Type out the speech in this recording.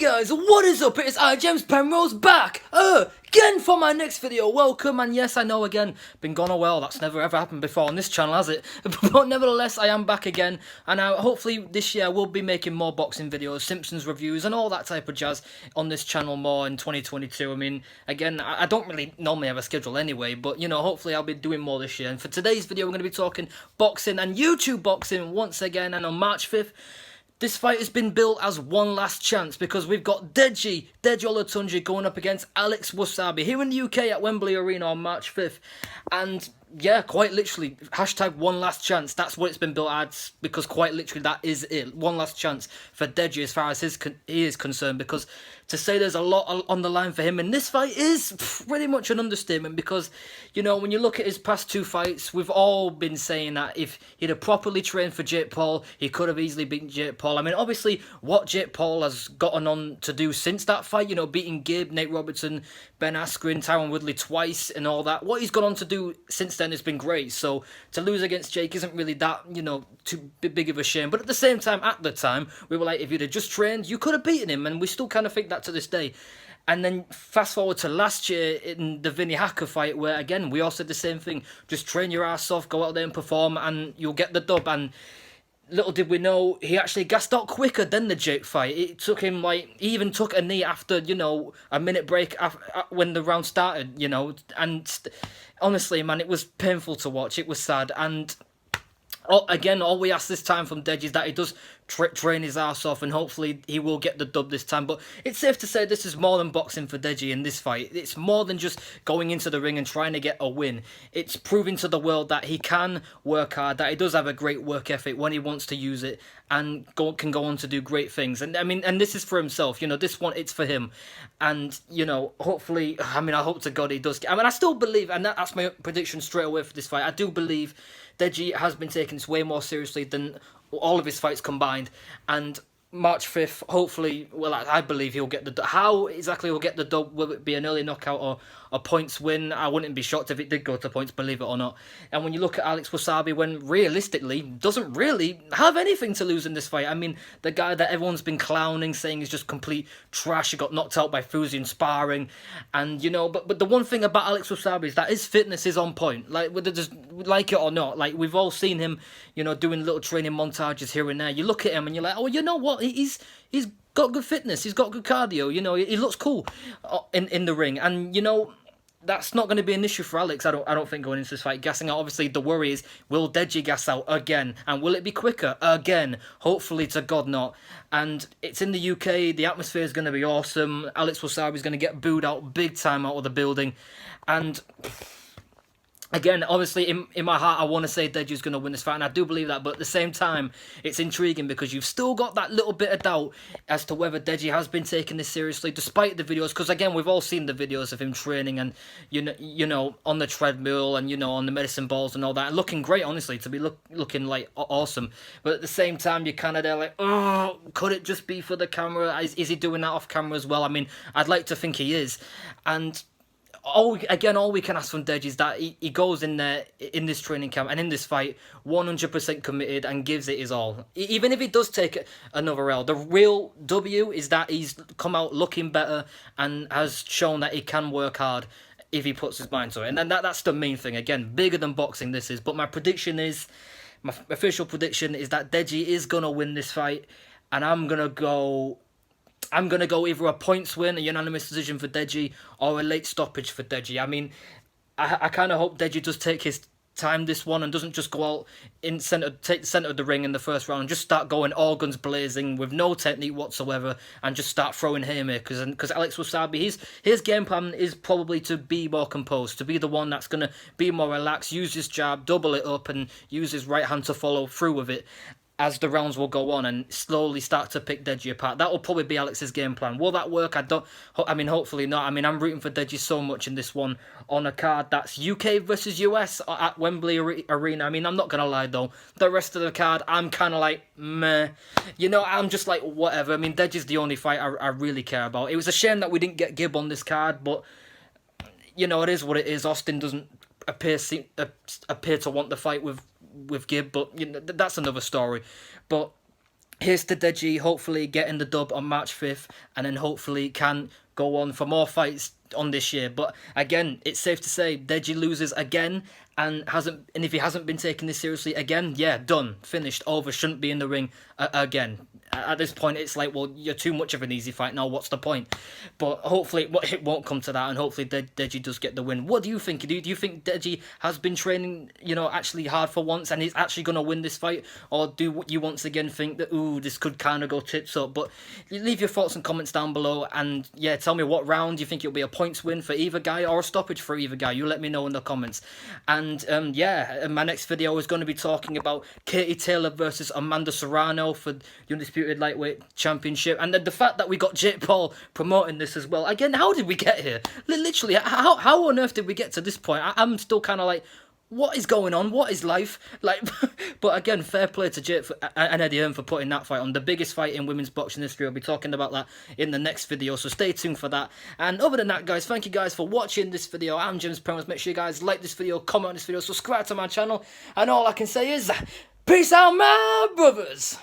Guys, what is up? It's I, James Penrose, back again for my next video. Welcome, and yes, I know again, been gone a while. That's never ever happened before on this channel, has it? But nevertheless, I am back again, and hopefully this year we'll be making more boxing videos, Simpsons reviews, and all that type of jazz on this channel more in 2022. I mean, again, I don't really normally have a schedule anyway, but you know, hopefully I'll be doing more this year. And for today's video, we're going to be talking boxing and YouTube boxing once again, and on March 5th. This fight has been billed as one last chance because we've got Deji Olatunji going up against Alex Wassabi here in the UK at Wembley Arena on March 5th. And yeah, quite literally, hashtag one last chance. That's what it's been built as, because quite literally that is it. One last chance for Deji as far as he is concerned, because to say there's a lot on the line for him in this fight is pretty much an understatement, because, you know, when you look at his past two fights, we've all been saying that if he'd have properly trained for Jake Paul, he could have easily beaten Jake Paul. I mean, obviously, what Jake Paul has gotten on to do since that fight, you know, beating Gibb, Nate Robertson, Ben Askren, Tyron Woodley twice and all that, what he's gone on to do since then has been great. So to lose against Jake isn't really that, you know, too big of a shame. But at the same time, at the time, we were like, if you'd have just trained, you could have beaten him, and we still kind of think that to this day. And then fast forward to last year in the Vinny Hacker fight, where again we all said the same thing: just train your ass off, go out there and perform, and you'll get the dub. And little did we know, he actually gassed out quicker than the Jake fight. It took him, like, he even took a knee after, you know, a minute break when the round started, you know. And honestly, man, it was painful to watch. It was sad. And again, all we ask this time from Deji is that he does train his ass off, and hopefully he will get the dub this time. But it's safe to say this is more than boxing for Deji in this fight. It's more than just going into the ring and trying to get a win. It's proving to the world that he can work hard, that he does have a great work ethic when he wants to use it, and can go on to do great things. And I mean, and this is for himself, you know, this one, it's for him. And, you know, hopefully, I mean, I hope to God he does. I mean, I still believe, and that's my prediction straight away for this fight, I do believe Deji has been taking this way more seriously than all of his fights combined. And March 5th, hopefully, well, I believe he'll get the dub. How exactly he'll get the dub, will it be an early knockout or a points win? I wouldn't be shocked if it did go to points, believe it or not. And when you look at Alex Wassabi, when realistically doesn't really have anything to lose in this fight. I mean, the guy that everyone's been clowning, saying is just complete trash, he got knocked out by Fuzi in sparring. And, you know, but the one thing about Alex Wassabi is that his fitness is on point. Like, whether just like it or not, like, we've all seen him, you know, doing little training montages here and there. You look at him and you're like, oh, you know what? He's got good fitness. He's got good cardio. You know, he looks cool in the ring. And, you know, that's not going to be an issue for Alex, I don't think, going into this fight. Gassing out, obviously, the worry is, will Deji gas out again? And will it be quicker again? Hopefully, to God not. And it's in the UK, the atmosphere is going to be awesome. Alex Wassabi is going to get booed out big time out of the building. And again, obviously, in my heart, I want to say Deji's going to win this fight, and I do believe that. But at the same time, it's intriguing because you've still got that little bit of doubt as to whether Deji has been taking this seriously, despite the videos. Because again, we've all seen the videos of him training and you know on the treadmill and, you know, on the medicine balls and all that, and looking great, honestly, to be looking like awesome. But at the same time, you're kind of there like, oh, could it just be for the camera? Is he doing that off camera as well? I mean, I'd like to think he is, and all we can ask from Deji is that he goes in there in this training camp and in this fight 100% committed and gives it his all. Even if he does take another L, the real W is that he's come out looking better and has shown that he can work hard if he puts his mind to it. And that's the main thing. Again, bigger than boxing this is. But my official prediction is that Deji is going to win this fight, and I'm going to go either a points win, a unanimous decision for Deji, or a late stoppage for Deji. I mean, I kind of hope Deji does take his time this one and doesn't just go out take the centre of the ring in the first round and just start going all guns blazing with no technique whatsoever and just start throwing haymakers. Because Alex Wassabi, his game plan is probably to be more composed, to be the one that's going to be more relaxed, use his jab, double it up, and use his right hand to follow through with it as the rounds will go on, and slowly start to pick Deji apart. That will probably be Alex's game plan. Will that work? I mean, hopefully not. I mean, I'm rooting for Deji so much in this one on a card that's UK versus US at Wembley Arena. I mean, I'm not going to lie, though. The rest of the card, I'm kind of like, meh. You know, I'm just like, whatever. I mean, Deji's the only fight I really care about. It was a shame that we didn't get Gibb on this card, but, you know, it is what it is. Austin doesn't appear to want the fight with Gibb, but you know, that's another story. But here's to Deji, hopefully getting the dub on March 5th, and then hopefully can go on for more fights on this year. But again, it's safe to say Deji loses again, and if he hasn't been taking this seriously again, yeah, done, finished, over, shouldn't be in the ring again. At this point, it's like, well, you're too much of an easy fight now, what's the point? But hopefully it won't come to that, and hopefully Deji does get the win. What do you think? Do you think Deji has been training, actually hard for once, and he's actually going to win this fight? Or do you once again think that, ooh, this could kind of go tits up? But leave your thoughts and comments down below, and yeah, tell me what round you think it'll be a points win for either guy, or a stoppage for either guy. You let me know in the comments. And my next video is going to be talking about Katie Taylor versus Amanda Serrano for the Undisputed Lightweight Championship, and then the fact that we got Jake Paul promoting this as well. Again, how did we get here? Literally, how on earth did we get to this point? I'm still kind of like, what is going on? What is life? Like, but again, fair play to Jake and Eddie Hearn for putting that fight on. The biggest fight in women's boxing history. I'll be talking about that in the next video, so stay tuned for that. And other than that, guys, thank you guys for watching this video. I'm James Penrose. Make sure you guys like this video, comment on this video, subscribe to my channel, and all I can say is, peace out, my brothers.